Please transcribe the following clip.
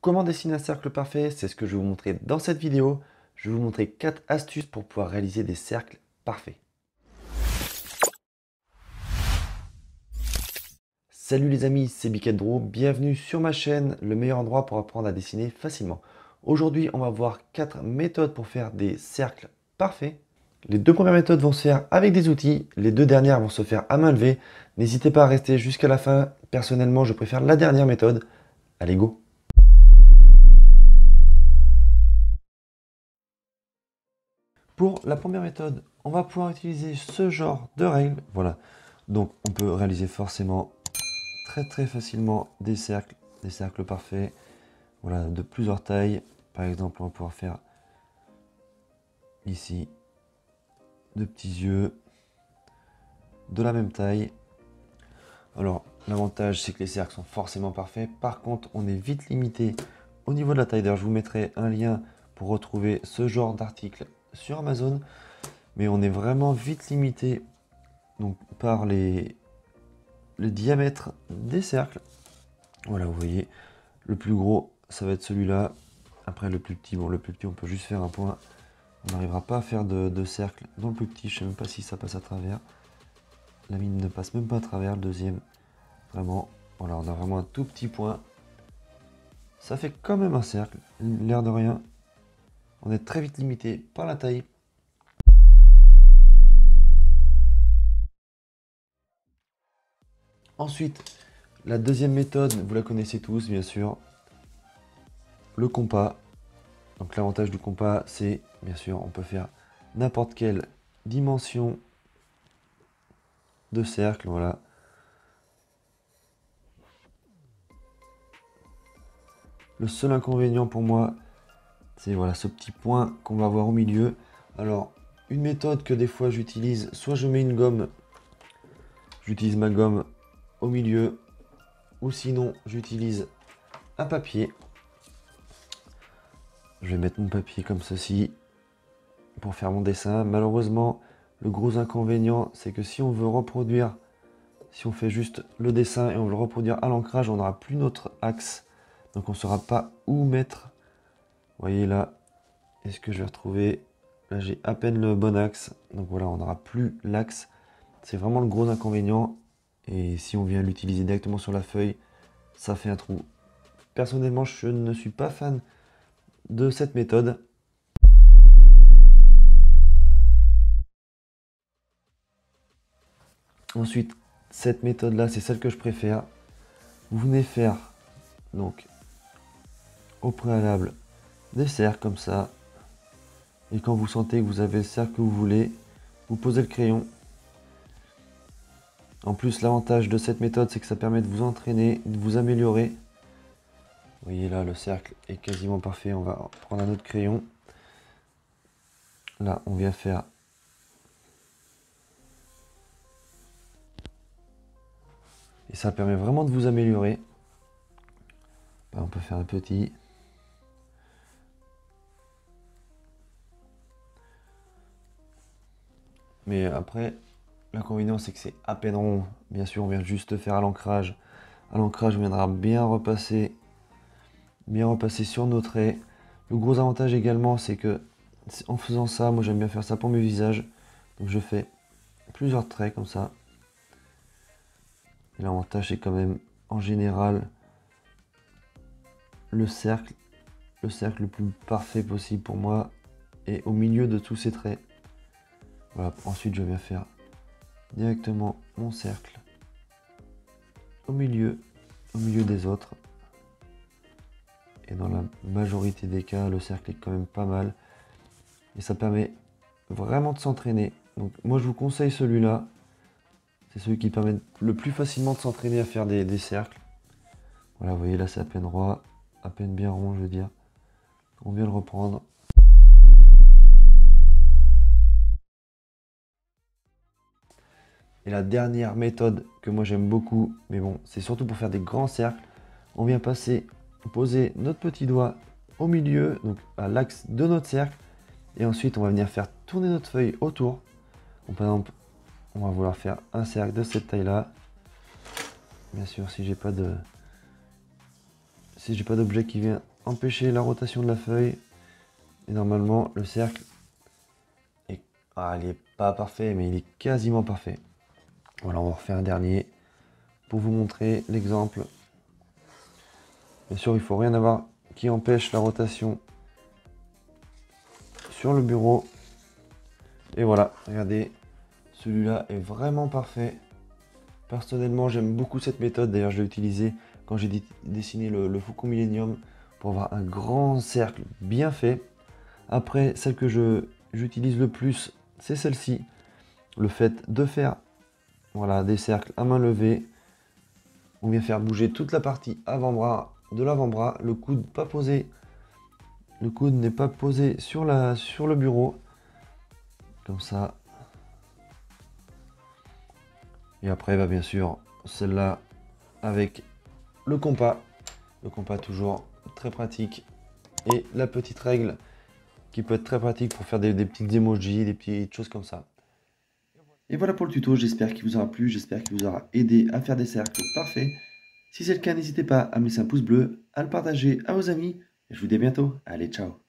comment dessiner un cercle parfait? C'est ce que je vais vous montrer dans cette vidéo. Je vais vous montrer 4 astuces pour pouvoir réaliser des cercles parfaits. Salut les amis, c'est Bicadro, bienvenue sur ma chaîne, le meilleur endroit pour apprendre à dessiner facilement. Aujourd'hui, on va voir 4 méthodes pour faire des cercles parfaits. Les deux premières méthodes vont se faire avec des outils, les deux dernières vont se faire à main levée. N'hésitez pas à rester jusqu'à la fin, personnellement je préfère la dernière méthode. Allez go! Pour la première méthode, on va pouvoir utiliser ce genre de règles. Voilà, donc on peut réaliser forcément très facilement des cercles parfaits. Voilà, de plusieurs tailles. Par exemple, on va pouvoir faire ici de petits yeux de la même taille. Alors, l'avantage, c'est que les cercles sont forcément parfaits. Par contre, on est vite limité au niveau de la taille. D'ailleurs, je vous mettrai un lien pour retrouver ce genre d'article sur Amazon. Mais on est vraiment vite limité donc, par les diamètres des cercles. Voilà, vous voyez, le plus gros, ça va être celui-là. Après, le plus petit, bon, le plus petit, on peut juste faire un point. On n'arrivera pas à faire de cercle dans le plus petit. Je ne sais même pas si ça passe à travers. La mine ne passe même pas à travers. Le deuxième, vraiment, voilà, on a vraiment un tout petit point. Ça fait quand même un cercle, l'air de rien. On est très vite limité par la taille. Ensuite, la deuxième méthode, vous la connaissez tous, bien sûr, le compas. Donc l'avantage du compas, c'est, bien sûr, on peut faire n'importe quelle dimension de cercle, voilà. Le seul inconvénient pour moi, c'est voilà, ce petit point qu'on va avoir au milieu. Alors, une méthode que des fois j'utilise, soit je mets une gomme, j'utilise ma gomme au milieu, ou sinon j'utilise un papier. Je vais mettre mon papier comme ceci pour faire mon dessin. Malheureusement, le gros inconvénient, c'est que si on veut reproduire, si on fait juste le dessin et on veut le reproduire à l'ancrage, on n'aura plus notre axe. Donc on ne saura pas où mettre. Vous voyez là, est-ce que je vais retrouver? Là, j'ai à peine le bon axe. Donc voilà, on n'aura plus l'axe. C'est vraiment le gros inconvénient. Et si on vient l'utiliser directement sur la feuille, ça fait un trou. Personnellement, je ne suis pas fan de cette méthode. Ensuite, cette méthode-là, c'est celle que je préfère. Vous venez faire, donc, au préalable, des cercles comme ça. Et quand vous sentez que vous avez le cercle que vous voulez, vous posez le crayon. En plus, l'avantage de cette méthode, c'est que ça permet de vous entraîner, de vous améliorer. Vous voyez là, le cercle est quasiment parfait. On va prendre un autre crayon. Là, on vient faire et ça permet vraiment de vous améliorer. On peut faire un petit. Mais après, l'inconvénient, c'est que c'est à peine rond. Bien sûr, on vient juste faire à l'ancrage. À l'ancrage, on viendra bien repasser sur nos traits. Le gros avantage également, c'est que en faisant ça, moi j'aime bien faire ça pour mes visages. Donc je fais plusieurs traits comme ça. Et l'avantage, c'est quand même, en général, le cercle le plus parfait possible pour moi est au milieu de tous ces traits. Voilà, ensuite je viens faire directement mon cercle au milieu des autres. Et dans la majorité des cas, le cercle est quand même pas mal. Et ça permet vraiment de s'entraîner. Donc moi je vous conseille celui-là. C'est celui qui permet le plus facilement de s'entraîner à faire des cercles. Voilà, vous voyez là c'est à peine droit, à peine bien rond je veux dire. On vient le reprendre. Et la dernière méthode que moi j'aime beaucoup, mais bon, c'est surtout pour faire des grands cercles. On vient poser notre petit doigt au milieu, donc à l'axe de notre cercle. Et ensuite, on va venir faire tourner notre feuille autour. Donc, par exemple, on va vouloir faire un cercle de cette taille-là. Bien sûr, si si j'ai pas d'objet qui vient empêcher la rotation de la feuille. Et normalement, le cercle est... Ah, il est pas parfait, mais il est quasiment parfait. Voilà, on va refaire un dernier pour vous montrer l'exemple. Bien sûr, il faut rien avoir qui empêche la rotation sur le bureau. Et voilà, regardez, celui-là est vraiment parfait. Personnellement, j'aime beaucoup cette méthode. D'ailleurs, je l'ai utilisée quand j'ai dessiné le Faucon Millenium pour avoir un grand cercle bien fait. Après, celle que j'utilise le plus, c'est celle-ci. Le fait de faire voilà, des cercles à main levée. On vient faire bouger toute la partie avant-bras de l'avant-bras. Le coude pas posé. Le coude n'est pas posé sur le bureau. Comme ça. Et après, bah, bien sûr, celle-là avec le compas. Le compas toujours très pratique. Et la petite règle qui peut être très pratique pour faire des petites emojis, des petites choses comme ça. Et voilà pour le tuto, j'espère qu'il vous aura plu, j'espère qu'il vous aura aidé à faire des cercles parfaits. Si c'est le cas, n'hésitez pas à me laisser un pouce bleu, à le partager à vos amis. Et je vous dis à bientôt. Allez, ciao!